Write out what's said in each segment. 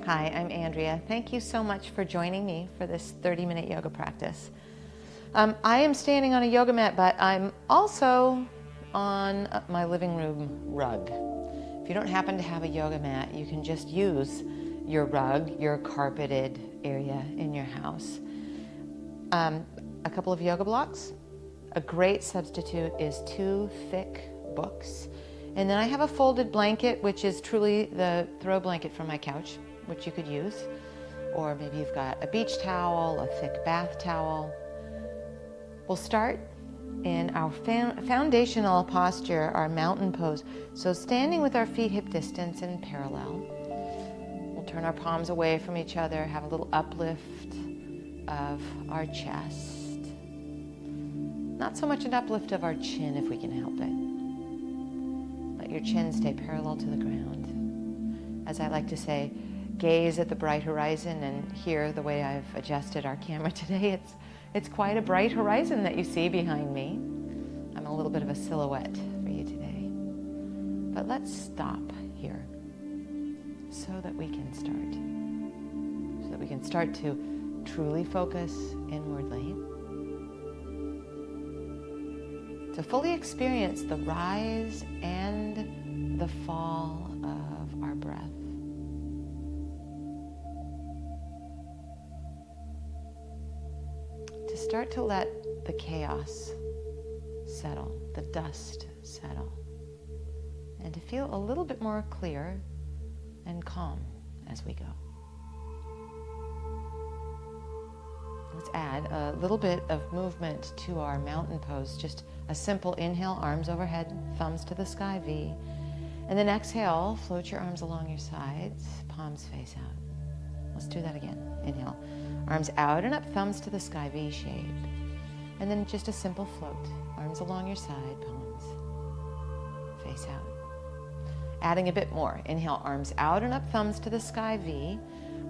Hi, I'm Andrea. Thank you so much for joining me for this 30-minute yoga practice. I am standing on a yoga mat, but I'm also on my living room rug. If you don't happen to have a yoga mat, you can just use your rug, your carpeted area in your house. A couple of yoga blocks. A great substitute is 2 thick books. And then I have a folded blanket, which is truly the throw blanket from my couch, which you could use. Or maybe you've got a beach towel, a thick bath towel. We'll start in our foundational posture, our mountain pose. So standing with our feet hip distance and parallel. We'll turn our palms away from each other, have a little uplift of our chest. Not so much an uplift of our chin if we can help it. Let your chin stay parallel to the ground. As I like to say, gaze at the bright horizon, and here, the way I've adjusted our camera today, it's quite a bright horizon that you see behind me. I'm a little bit of a silhouette for you today. But let's stop here so that we can start to truly focus inwardly, to fully experience the rise and the fall of our breath. To start to let the chaos settle, the dust settle, and to feel a little bit more clear and calm as we go. Let's add a little bit of movement to our mountain pose. Just a simple inhale, arms overhead, thumbs to the sky V. And then exhale, float your arms along your sides, palms face out. Let's do that again. Inhale, arms out and up, thumbs to the sky, V shape. And then just a simple float, arms along your side, palms face out. Adding a bit more. Inhale, arms out and up, thumbs to the sky, V.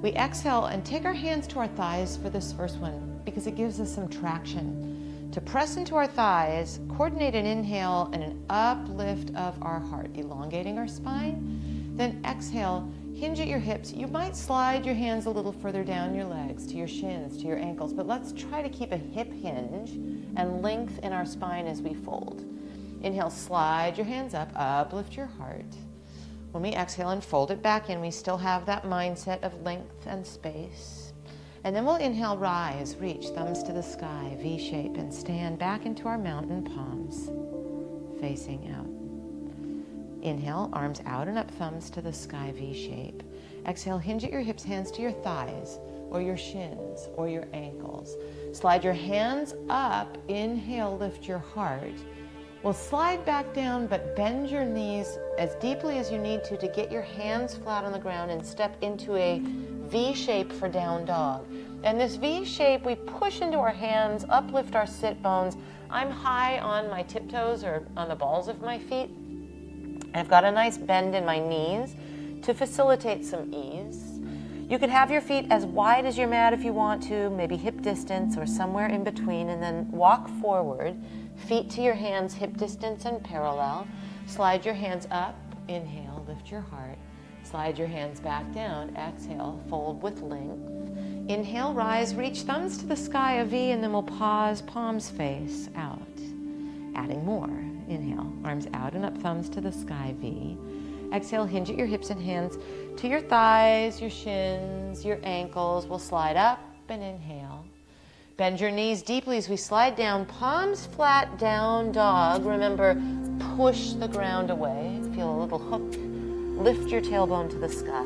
We exhale and take our hands to our thighs for this first one because it gives us some traction. To press into our thighs, coordinate an inhale and an uplift of our heart, elongating our spine. Then exhale, hinge at your hips. You might slide your hands a little further down your legs, to your shins, to your ankles, but let's try to keep a hip hinge and length in our spine as we fold. Inhale, slide your hands up, uplift your heart. When we exhale and fold it back in, we still have that mindset of length and space. And then we'll inhale, rise, reach, thumbs to the sky, V shape, and stand back into our mountain, palms facing out. Inhale, arms out and up, thumbs to the sky, V shape. Exhale, hinge at your hips, hands to your thighs, or your shins, or your ankles. Slide your hands up, inhale, lift your heart. We'll slide back down, but bend your knees as deeply as you need to get your hands flat on the ground and step into a V shape for down dog. And this V shape, we push into our hands, uplift our sit bones. I'm high on my tiptoes or on the balls of my feet. I've got a nice bend in my knees to facilitate some ease. You could have your feet as wide as your mat if you want to, maybe hip distance or somewhere in between, and then walk forward. Feet to your hands, hip distance and parallel. Slide your hands up, inhale, lift your heart. Slide your hands back down, exhale, fold with length. Inhale, rise, reach, thumbs to the sky, a V, and then we'll pause, palms face out. Adding more. Inhale, arms out and up, thumbs to the sky, V. Exhale, hinge at your hips and hands to your thighs, your shins, your ankles. We'll slide up and inhale. Bend your knees deeply as we slide down, palms flat, down dog. Remember, push the ground away. Feel a little hook. Lift your tailbone to the sky.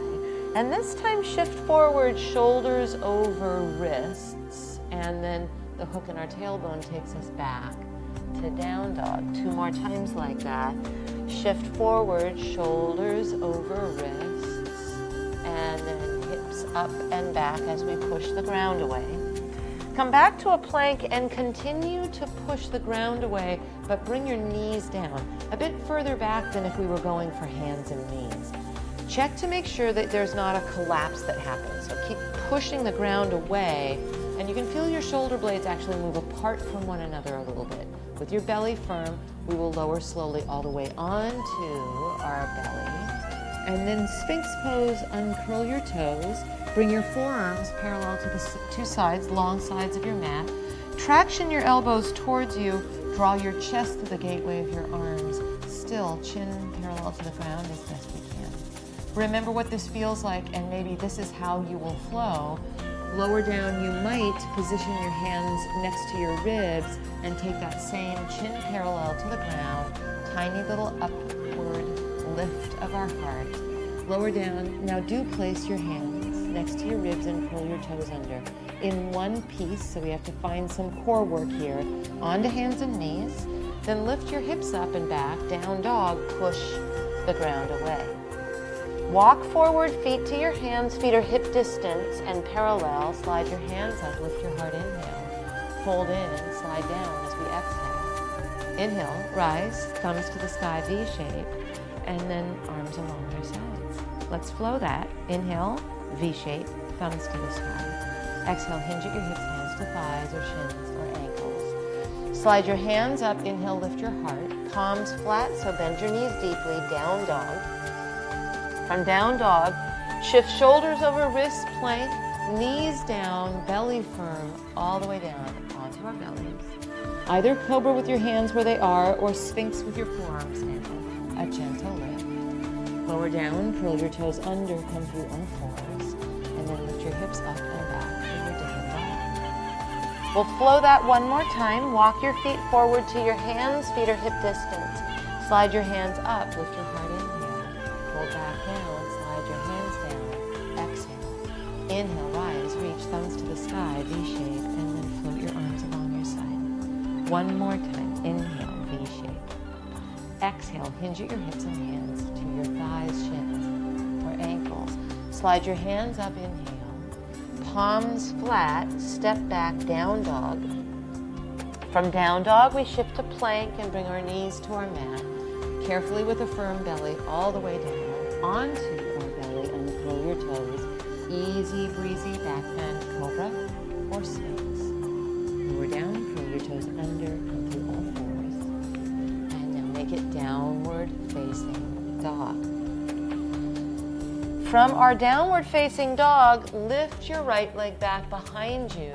And this time shift forward, shoulders over wrists. And then the hook in our tailbone takes us back to down dog. 2 more times like that. Shift forward, shoulders over wrists. And then hips up and back as we push the ground away. Come back to a plank and continue to push the ground away, but bring your knees down a bit further back than if we were going for hands and knees. Check to make sure that there's not a collapse that happens. So keep pushing the ground away, and you can feel your shoulder blades actually move apart from one another a little bit. With your belly firm, we will lower slowly all the way onto our belly. And then Sphinx pose, uncurl your toes. Bring your forearms parallel to the two sides, long sides of your mat. Traction your elbows towards you. Draw your chest to the gateway of your arms. Still, chin parallel to the ground as best we can. Remember what this feels like, and maybe this is how you will flow. Lower down, you might position your hands next to your ribs and take that same chin parallel to the ground. Tiny little upward lift of our heart. Lower down, now do place your hands next to your ribs and curl your toes under. In one piece, so we have to find some core work here. Onto hands and knees. Then lift your hips up and back. Down dog, push the ground away. Walk forward, feet to your hands. Feet are hip distance and parallel. Slide your hands up, lift your heart, inhale. Fold in, slide down as we exhale. Inhale, rise, thumbs to the sky, V shape, and then arms along your sides. Let's flow that. Inhale, V shape, thumbs to the sky. Exhale, hinge at your hips, hands to thighs or shins or ankles. Slide your hands up, inhale, lift your heart. Palms flat, so bend your knees deeply, down dog. From down dog, shift shoulders over wrists, plank, knees down, belly firm, all the way down onto our bellies. Either cobra with your hands where they are, or sphinx with your forearms down. A gentle lift. Lower down, curl your toes under, come through on fours, and then lift your hips up and back to your down dog. We'll flow that one more time. Walk your feet forward to your hands. Feet are hip distance. Slide your hands up, lift your heart, inhale. Pull back down, slide your hands down. Exhale. Inhale, rise, reach, thumbs to the sky, V shape, and then float your arms along your side. One more time. Inhale, V shape. Exhale, hinge at your hips and hands to your thighs, shins, or ankles. Slide your hands up, inhale. Palms flat, step back, down dog. From down dog, we shift to plank and bring our knees to our mat. Carefully with a firm belly all the way down onto our belly, uncurl your toes. Easy breezy back bend, cobra or sphinx. Lower down, curl your toes under, come through all fours. And now make it downward facing dog. From our downward facing dog, lift your right leg back behind you.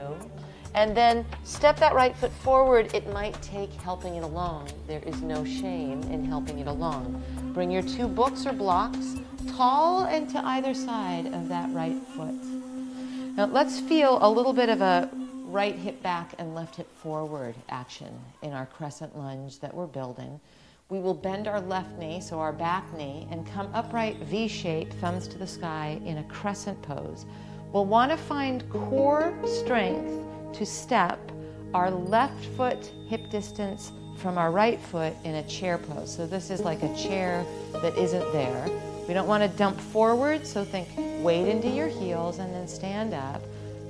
And then step that right foot forward. It might take helping it along. There is no shame in helping it along. Bring your two books or blocks tall and to either side of that right foot. Now let's feel a little bit of a right hip back and left hip forward action in our crescent lunge that we're building. We will bend our left knee, so our back knee, and come upright V shape, thumbs to the sky in a crescent pose. We'll want to find core strength to step our left foot hip distance from our right foot in a chair pose. So this is like a chair that isn't there. We don't want to dump forward, so think weight into your heels and then stand up.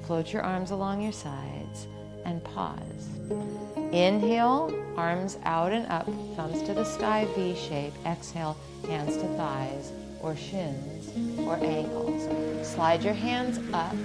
Float your arms along your sides and pause. Inhale, arms out and up, thumbs to the sky, V shape. Exhale, hands to thighs or shins or ankles. Slide your hands up,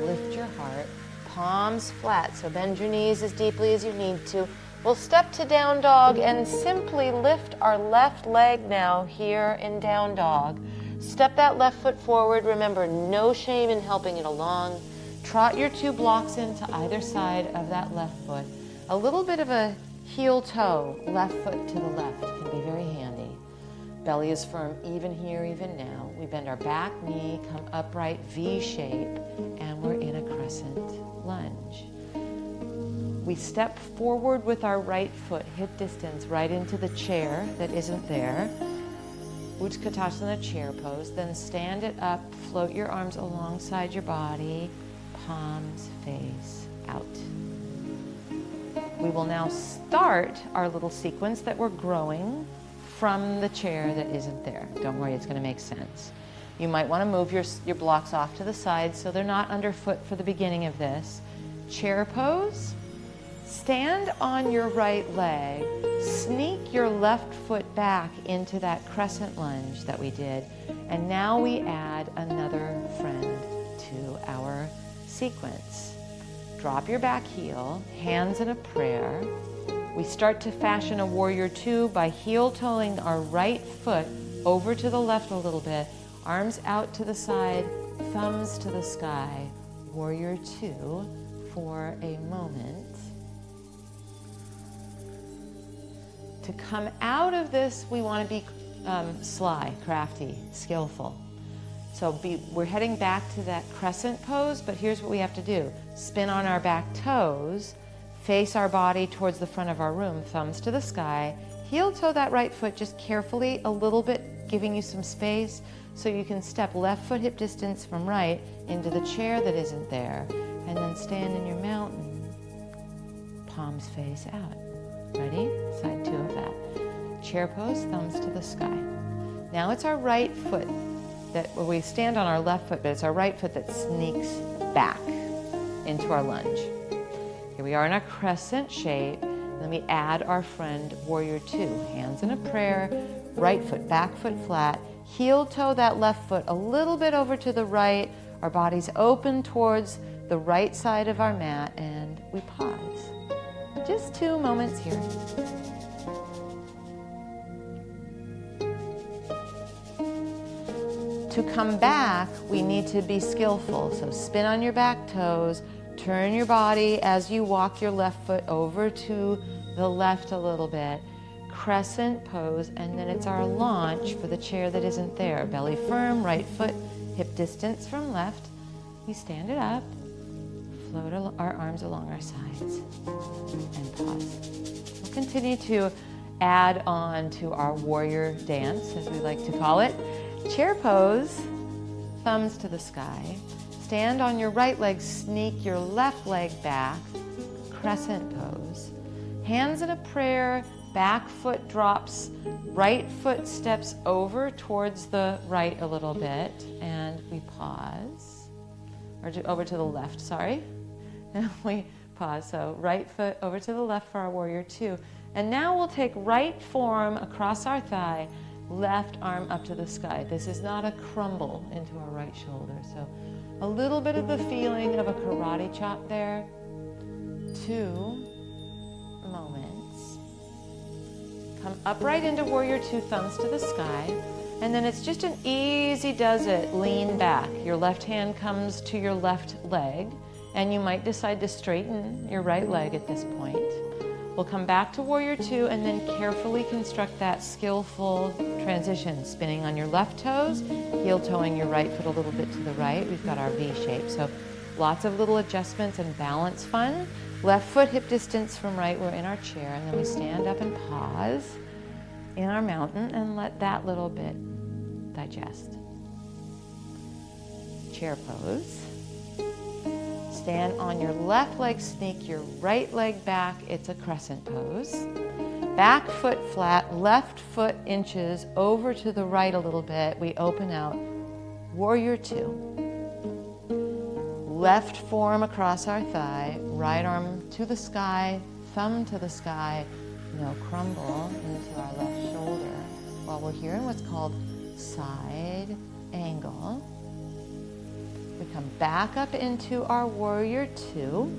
lift your heart. Palms flat, so bend your knees as deeply as you need to. We'll step to down dog and simply lift our left leg now here in down dog. Step that left foot forward. Remember, no shame in helping it along. Trot your two blocks into either side of that left foot. A little bit of a heel toe, left foot to the left, can be very handy. Belly is firm even here, even now. We bend our back knee, come upright, V shape, and we're in a crescent lunge. We step forward with our right foot, hip distance, right into the chair that isn't there. Utkatasana chair pose. Then stand it up, float your arms alongside your body, palms face out. We will now start our little sequence that we're growing from the chair that isn't there. Don't worry, it's going to make sense. You might want to move your blocks off to the side so they're not underfoot for the beginning of this. Chair pose. Stand on your right leg. Sneak your left foot back into that crescent lunge that we did. And now we add another friend to our sequence. Drop your back heel, hands in a prayer. We start to fashion a warrior two by heel-toeing our right foot over to the left a little bit, arms out to the side, thumbs to the sky, warrior two for a moment. To come out of this, we want to be sly, crafty, skillful. So we're heading back to that crescent pose, but here's what we have to do. Spin on our back toes, face our body towards the front of our room, thumbs to the sky, heel toe that right foot just carefully, a little bit, giving you some space so you can step left foot hip distance from right into the chair that isn't there, and then stand in your mountain, palms face out. Ready? Side two of that. Chair pose, thumbs to the sky. Now it's our right foot we stand on our left foot, but it's our right foot that sneaks back into our lunge. Here we are in our crescent shape. Then we add our friend warrior two. Hands in a prayer, right foot, back foot flat, heel toe that left foot a little bit over to the right. Our body's open towards the right side of our mat, and we pause. Just 2 moments here. To come back, we need to be skillful. So spin on your back toes, turn your body as you walk your left foot over to the left a little bit, crescent pose, and then it's our launch for the chair that isn't there. Belly firm, right foot, hip distance from left. We stand it up, float our arms along our sides, and pause. We'll continue to add on to our warrior dance, as we like to call it. Chair pose, thumbs to the sky. Stand on your right leg, sneak your left leg back, crescent pose. Hands in a prayer, back foot drops, right foot steps over towards the right a little bit, and we pause. Or over to the left, sorry. And we pause, so right foot over to the left for our warrior two. And now we'll take right forearm across our thigh, left arm up to the sky. This is not a crumble into our right shoulder. So a little bit of the feeling of a karate chop there. 2 moments. Come upright into warrior two, thumbs to the sky. And then it's just an easy does it, lean back. Your left hand comes to your left leg, and you might decide to straighten your right leg at this point. We'll come back to warrior two and then carefully construct that skillful transition, spinning on your left toes, heel toeing your right foot a little bit to the right. We've got our V shape. So lots of little adjustments and balance fun. Left foot hip distance from right, we're in our chair, and then we stand up and pause in our mountain and let that little bit digest. Chair pose. Stand on your left leg, sneak your right leg back. It's a crescent pose. Back foot flat, left foot inches over to the right a little bit. We open out, warrior two. Left forearm across our thigh, right arm to the sky, thumb to the sky. No crumble into our left shoulder while we're here in what's called side angle. We come back up into our warrior two.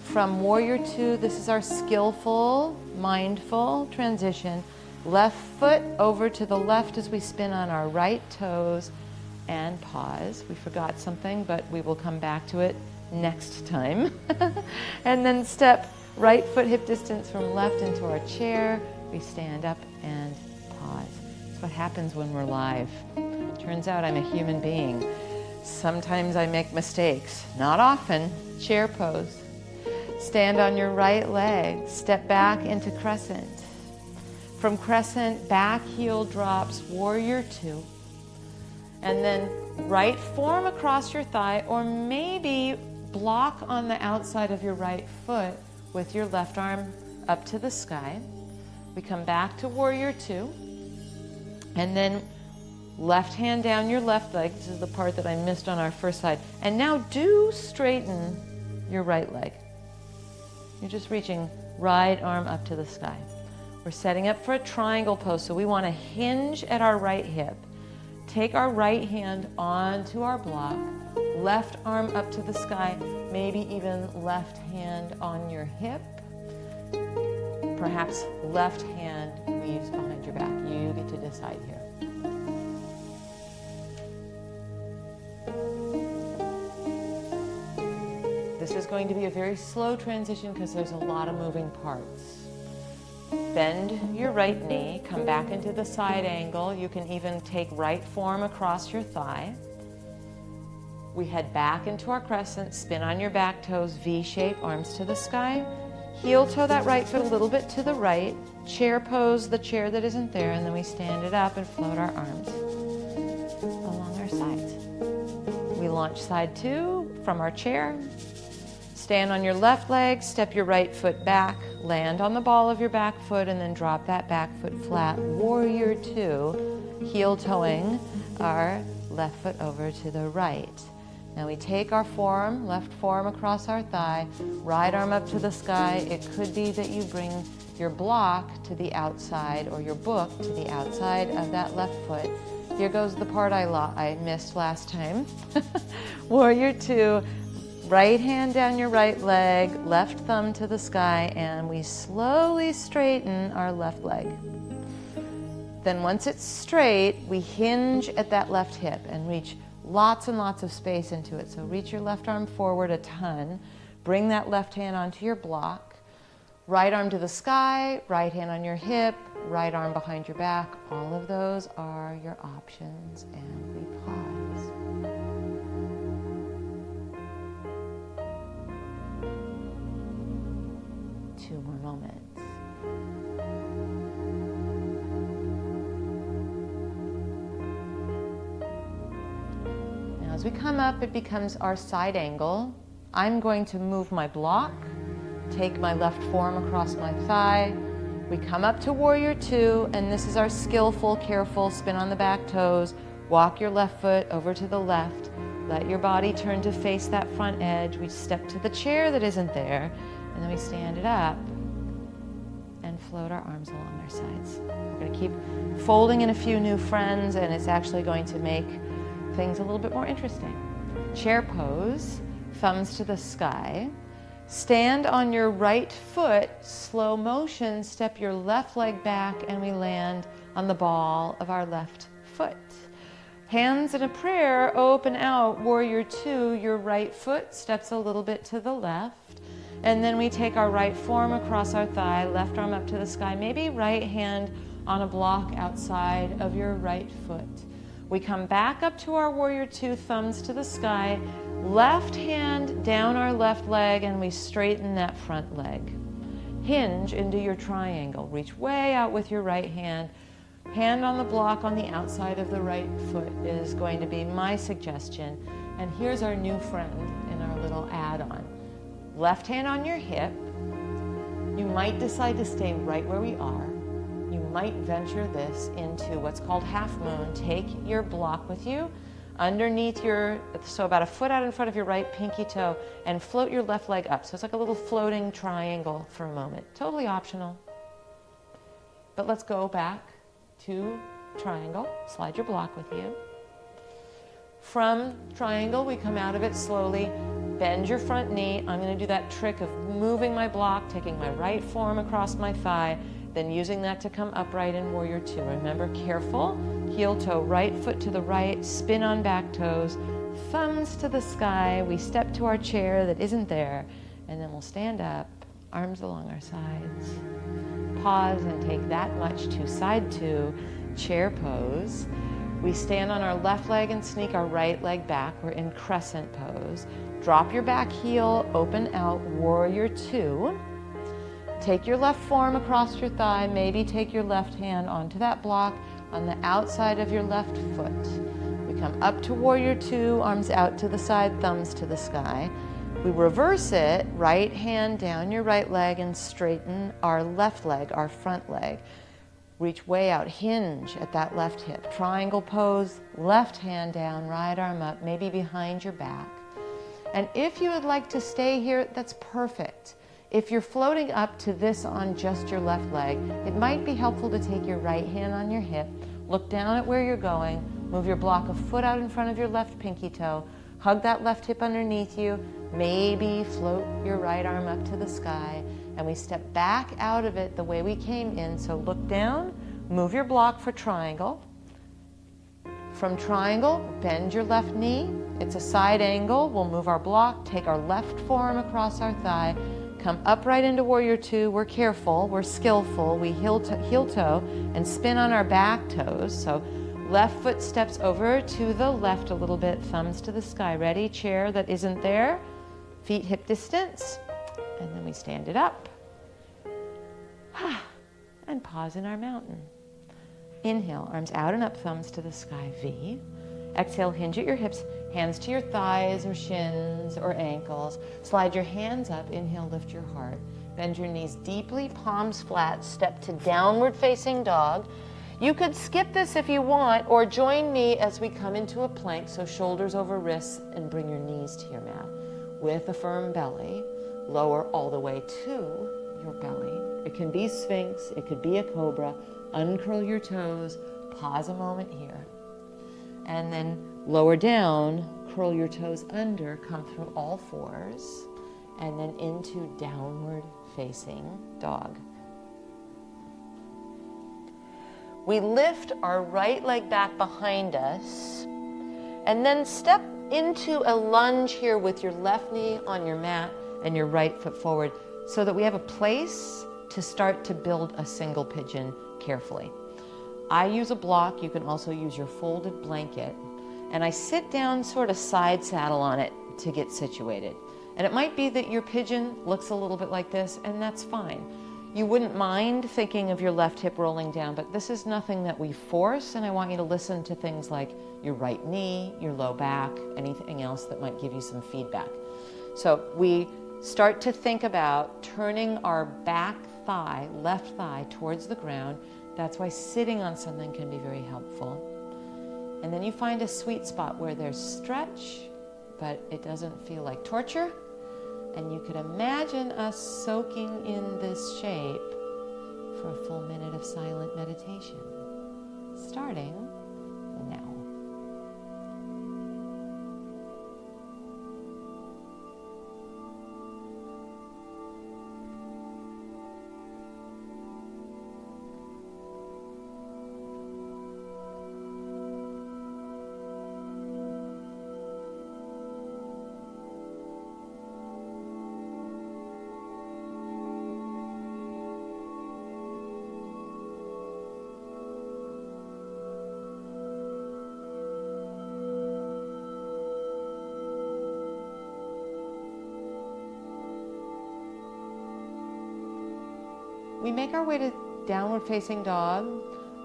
From warrior two, this is our skillful, mindful transition. Left foot over to the left as we spin on our right toes and pause. We forgot something, but we will come back to it next time. And then step right foot hip distance from left into our chair. We stand up and pause. That's what happens when we're live. Turns out I'm a human being. Sometimes I make mistakes, not often. Chair pose. Stand on your right leg, step back into crescent. From crescent, back heel drops, warrior two. And then right forearm across your thigh, or maybe block on the outside of your right foot with your left arm up to the sky. We come back to warrior two. And then left hand down your left leg. This is the part that I missed on our first side. And now do straighten your right leg. You're just reaching right arm up to the sky. We're setting up for a triangle pose, so we want to hinge at our right hip. Take our right hand onto our block, left arm up to the sky, maybe even left hand on your hip. Perhaps left hand weaves behind your back. You get to decide here. This is going to be a very slow transition because there's a lot of moving parts. Bend your right knee, come back into the side angle. You can even take right forearm across your thigh. We head back into our crescent, spin on your back toes, V-shape, arms to the sky. Heel toe that right foot a little bit to the right. Chair pose, the chair that isn't there, and then we stand it up and float our arms along our sides. We launch side two from our chair. Stand on your left leg, step your right foot back, land on the ball of your back foot, and then drop that back foot flat. Warrior two, heel toeing our left foot over to the right. Now we take our forearm, left forearm across our thigh, right arm up to the sky. It could be that you bring your block to the outside or your book to the outside of that left foot. Here goes the part I missed last time. Warrior two, right hand down your right leg, left thumb to the sky, and we slowly straighten our left leg. Then once it's straight, we hinge at that left hip and reach lots and lots of space into it. So reach your left arm forward a ton. Bring that left hand onto your block. Right arm to the sky, right hand on your hip, right arm behind your back. All of those are your options, and we pause. Two more moments. As we come up, it becomes our side angle. I'm going to move my block, take my left forearm across my thigh. We come up to warrior two, and this is our skillful, careful spin on the back toes. Walk your left foot over to the left. Let your body turn to face that front edge. We step to the chair that isn't there, and then we stand it up and float our arms along our sides. We're going to keep folding in a few new friends, and it's actually going to make things a little bit more interesting. Chair pose, thumbs to the sky. Stand on your right foot, slow motion, step your left leg back, and we land on the ball of our left foot. Hands in a prayer, open out, warrior two, your right foot steps a little bit to the left, and then we take our right forearm across our thigh, left arm up to the sky, maybe right hand on a block outside of your right foot. We come back up to our warrior two, thumbs to the sky, left hand down our left leg, and we straighten that front leg. Hinge into your triangle. Reach way out with your right hand. Hand on the block on the outside of the right foot is going to be my suggestion. And here's our new friend in our little add-on. Left hand on your hip. You might decide to stay right where we are. You might venture this into what's called half moon. Take your block with you underneath so about a foot out in front of your right pinky toe, and float your left leg up. So it's like a little floating triangle for a moment. Totally optional. But let's go back to triangle. Slide your block with you. From triangle, we come out of it slowly. Bend your front knee. I'm going to do that trick of moving my block, taking my right forearm across my thigh, then using that to come upright in warrior two. Remember, careful, heel toe, right foot to the right, spin on back toes, thumbs to the sky. We step to our chair that isn't there, and then we'll stand up, arms along our sides. Pause and take that much to side two, chair pose. We stand on our left leg and sneak our right leg back. We're in crescent pose. Drop your back heel, open out, warrior two. Take your left forearm across your thigh, maybe take your left hand onto that block on the outside of your left foot. We come up to warrior two, arms out to the side, thumbs to the sky. We reverse it, right hand down your right leg and straighten our left leg, our front leg. Reach way out, hinge at that left hip. Triangle pose, left hand down, right arm up, maybe behind your back. And if you would like to stay here, that's perfect. If you're floating up to this on just your left leg, it might be helpful to take your right hand on your hip, look down at where you're going, move your block a foot out in front of your left pinky toe, hug that left hip underneath you, maybe float your right arm up to the sky, and we step back out of it the way we came in. So look down, move your block for triangle. From triangle, bend your left knee, It's a side angle. We'll move our block, take our left forearm across our thigh, come upright into warrior two. We're careful, we're skillful. We heel toe and spin on our back toes. So left foot steps over to the left a little bit, thumbs to the sky. Ready? Chair that isn't there, feet hip distance, and then we stand it up. And pause in our mountain. Inhale, arms out and up, thumbs to the sky, V. Exhale, hinge at your hips, hands to your thighs or shins or ankles. Slide your hands up, inhale, lift your heart. Bend your knees deeply, palms flat, step to downward facing dog. You could skip this if you want, or join me as we come into a plank, so shoulders over wrists, and bring your knees to your mat. With a firm belly, lower all the way to your belly. It can be Sphinx, it could be a cobra. Uncurl your toes, pause a moment here. And then lower down, curl your toes under, come through all fours, and then into downward facing dog. We lift our right leg back behind us, and then step into a lunge here with your left knee on your mat and your right foot forward, so that we have a place to start to build a single pigeon carefully. I use a block. You can also use your folded blanket. And I sit down sort of side saddle on it to get situated. And it might be that your pigeon looks a little bit like this, and that's fine. You wouldn't mind thinking of your left hip rolling down, but this is nothing that we force, and I want you to listen to things like your right knee, your low back, anything else that might give you some feedback. So we start to think about turning our back thigh, left thigh, towards the ground. That's why sitting on something can be very helpful. And then you find a sweet spot where there's stretch, but it doesn't feel like torture. And you could imagine us soaking in this shape for a full minute of silent meditation, starting now. We make our way to downward facing dog.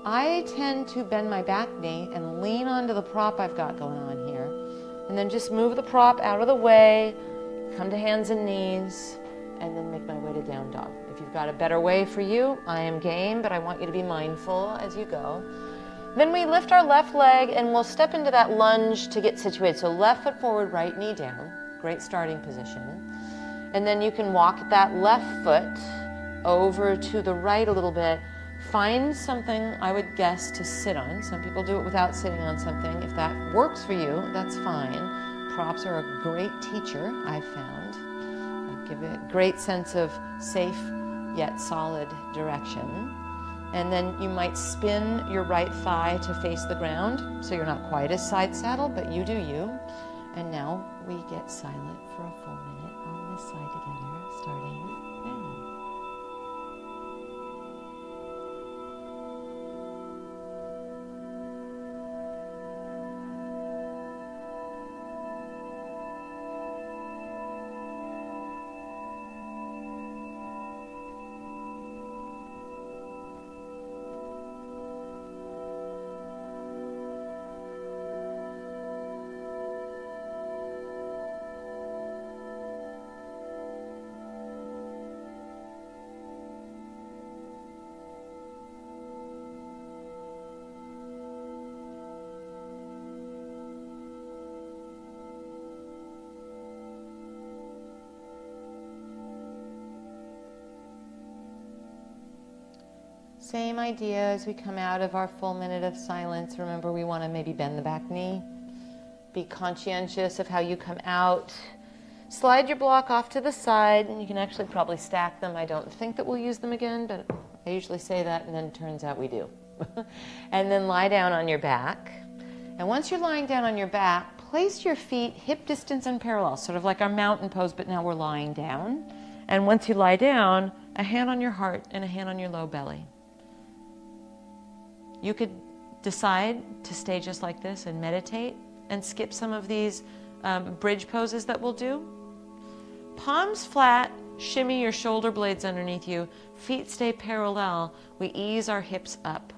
I tend to bend my back knee and lean onto the prop I've got going on here. And then just move the prop out of the way, come to hands and knees, and then make my way to down dog. If you've got a better way for you, I am game, but I want you to be mindful as you go. Then we lift our left leg and we'll step into that lunge to get situated. So left foot forward, right knee down. Great starting position. And then you can walk that left foot over to the right a little bit. Find something, I would guess, to sit on. Some people do it without sitting on something. If that works for you, that's fine. Props are a great teacher, I've found. They give a great sense of safe yet solid direction. And then you might spin your right thigh to face the ground, so you're not quite as side saddle, but you do you. And now we get silent for a full minute on this side together, starting now. Same idea as we come out of our full minute of silence. Remember, we want to maybe bend the back knee. Be conscientious of how you come out. Slide your block off to the side, and you can actually probably stack them. I don't think that we'll use them again, but I usually say that, and then it turns out we do. And then lie down on your back. And once you're lying down on your back, place your feet hip distance and parallel, sort of like our mountain pose, but now we're lying down. And once you lie down, a hand on your heart and a hand on your low belly. You could decide to stay just like this and meditate and skip some of these bridge poses that we'll do. Palms flat, shimmy your shoulder blades underneath you, feet stay parallel, we ease our hips up.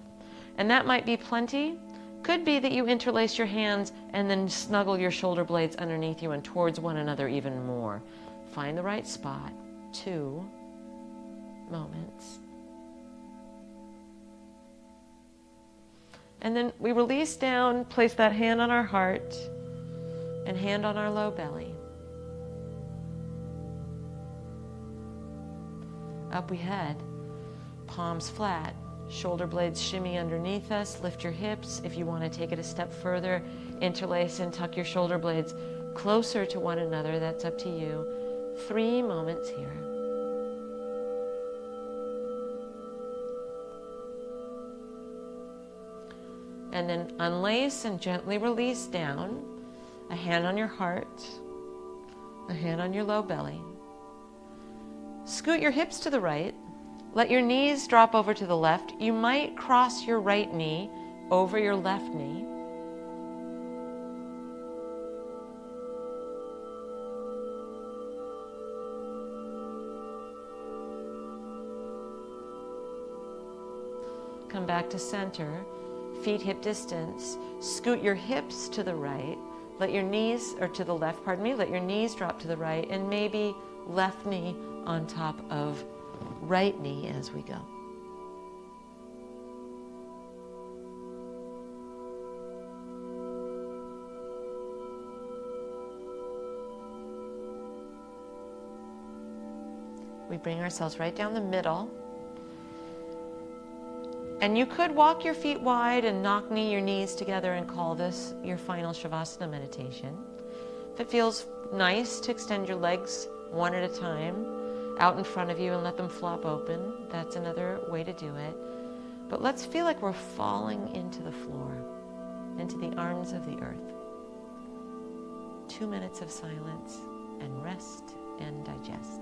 And that might be plenty. Could be that you interlace your hands and then snuggle your shoulder blades underneath you and towards one another even more. Find the right spot. 2 moments. And then we release down, place that hand on our heart and hand on our low belly. Up we head, palms flat, shoulder blades shimmy underneath us, lift your hips. If you want to take it a step further, interlace and tuck your shoulder blades closer to one another, that's up to you. 3 moments here. And then unlace and gently release down. A hand on your heart, a hand on your low belly. Scoot your hips to the right. Let your knees drop over to the left. You might cross your right knee over your left knee. Come back to center. Feet hip distance. Scoot your hips to the right. Let your knees, or to the left, pardon me, let your knees drop to the right, and maybe left knee on top of right knee as we go. We bring ourselves right down the middle. And you could walk your feet wide and knock your knees together and call this your final Shavasana meditation. If it feels nice to extend your legs one at a time out in front of you and let them flop open, that's another way to do it. But let's feel like we're falling into the floor, into the arms of the earth. 2 minutes of silence and rest and digest.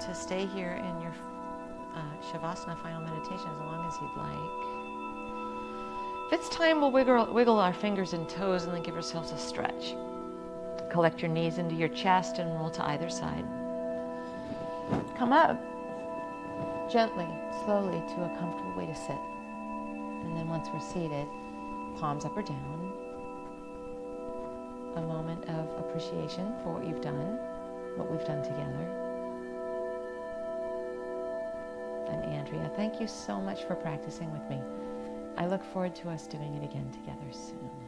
To stay here in your Shavasana final meditation as long as you'd like. If it's time, we'll wiggle our fingers and toes and then give ourselves a stretch. Collect your knees into your chest and roll to either side. Come up gently, slowly to a comfortable way to sit. And then once we're seated, palms up or down. A moment of appreciation for what you've done, what we've done together. And Andrea, thank you so much for practicing with me. I look forward to us doing it again together soon.